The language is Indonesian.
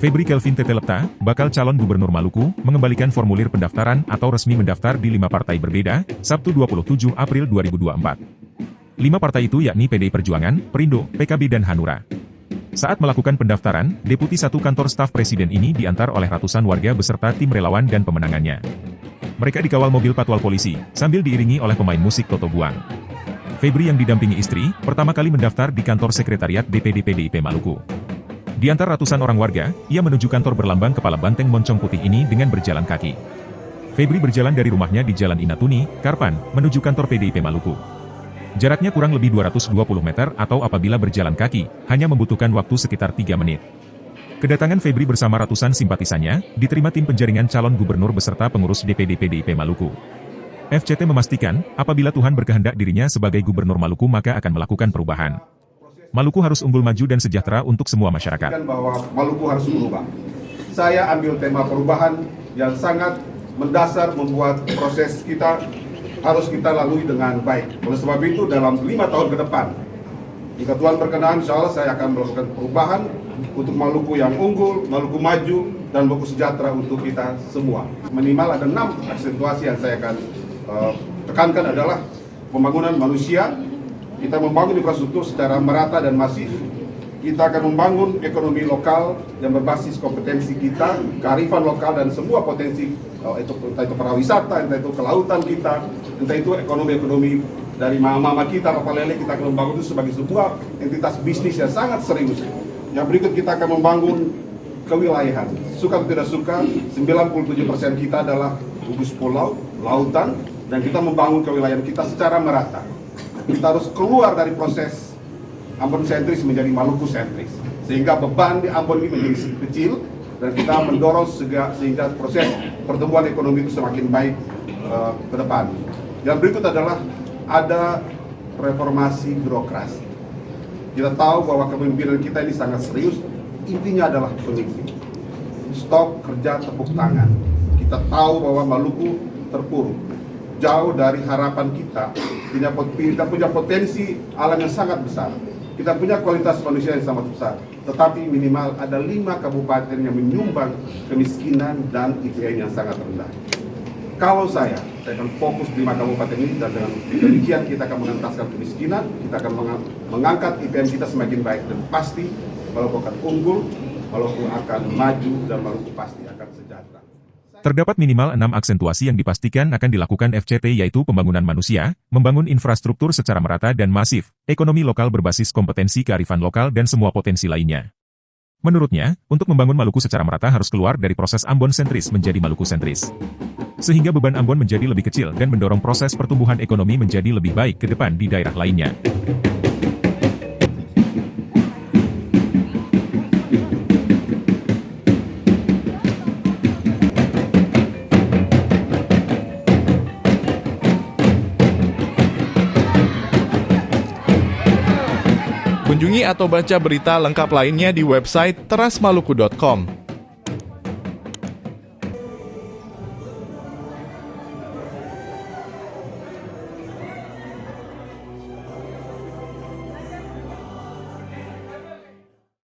Febri Kelvin Tetelepta, bakal calon gubernur Maluku, mengembalikan formulir pendaftaran atau resmi mendaftar di 5 partai berbeda, Sabtu 27 April 2024. 5 partai itu yakni PDI Perjuangan, Perindo, PKB dan Hanura. Saat melakukan pendaftaran, Deputi 1 Kantor Staf Presiden ini diantar oleh ratusan warga beserta tim relawan dan pemenangannya. Mereka dikawal mobil patwal polisi, sambil diiringi oleh pemain musik Toto Buang. Febri yang didampingi istri, pertama kali mendaftar di kantor sekretariat DPD PDIP Maluku. Di antara ratusan orang warga, ia menuju kantor berlambang kepala banteng moncong putih ini dengan berjalan kaki. Febri berjalan dari rumahnya di Jalan Inatuni, Karpan, menuju kantor PDIP Maluku. Jaraknya kurang lebih 220 meter atau apabila berjalan kaki, hanya membutuhkan waktu sekitar 3 menit. Kedatangan Febri bersama ratusan simpatisannya, diterima tim penjaringan calon gubernur beserta pengurus DPD PDIP Maluku. FCT memastikan, apabila Tuhan berkehendak dirinya sebagai gubernur Maluku maka akan melakukan perubahan. Maluku harus unggul maju dan sejahtera untuk semua masyarakat. Bahwa Maluku harus berubah. Saya ambil tema perubahan yang sangat mendasar membuat proses kita harus kita lalui dengan baik. Oleh sebab itu dalam 5 tahun ke depan, jika Tuhan berkenan, insya Allah saya akan melakukan perubahan untuk Maluku yang unggul, Maluku maju, dan Maluku sejahtera untuk kita semua. Minimal ada 6 aksentuasi yang saya akan tekankan adalah pembangunan manusia. Kita membangun infrastruktur secara merata dan masif. Kita akan membangun ekonomi lokal yang berbasis kompetensi kita, kearifan lokal dan semua potensi, entah itu pariwisata, entah itu kelautan kita, entah itu ekonomi dari mama-mama kita, Papa Lele, kita akan membangun itu sebagai sebuah entitas bisnis yang sangat serius. Yang berikut kita akan membangun kewilayahan. Suka atau tidak suka, 97% kita adalah gugus pulau, lautan, dan kita membangun kewilayahan kita secara merata. Kita harus keluar dari proses Ambon sentris menjadi Maluku sentris, sehingga beban di Ambon ini menjadi kecil dan kita mendorong sehingga proses pertumbuhan ekonomi itu semakin baik ke depan. Yang berikut adalah ada reformasi birokrasi. Kita tahu bahwa kepemimpinan kita ini sangat serius, intinya adalah pemimpin. Stop kerja tepuk tangan. Kita tahu bahwa Maluku terpuruk, jauh dari harapan kita punya potensi alam yang sangat besar. Kita punya kualitas manusia yang sangat besar. Tetapi minimal ada 5 kabupaten yang menyumbang kemiskinan dan IPM yang sangat rendah. Kalau saya akan fokus di 5 kabupaten ini dan dengan demikian kita akan mengentaskan kemiskinan, kita akan mengangkat IPM kita semakin baik dan pasti Maluku akan unggul, Maluku akan maju dan Maluku pasti akan sejahtera. Terdapat minimal 6 aksentuasi yang dipastikan akan dilakukan FCT yaitu pembangunan manusia, membangun infrastruktur secara merata dan masif, ekonomi lokal berbasis kompetensi kearifan lokal dan semua potensi lainnya. Menurutnya, untuk membangun Maluku secara merata harus keluar dari proses Ambon sentris menjadi Maluku sentris. Sehingga beban Ambon menjadi lebih kecil dan mendorong proses pertumbuhan ekonomi menjadi lebih baik ke depan di daerah lainnya. Kunjungi atau baca berita lengkap lainnya di website terasmaluku.com.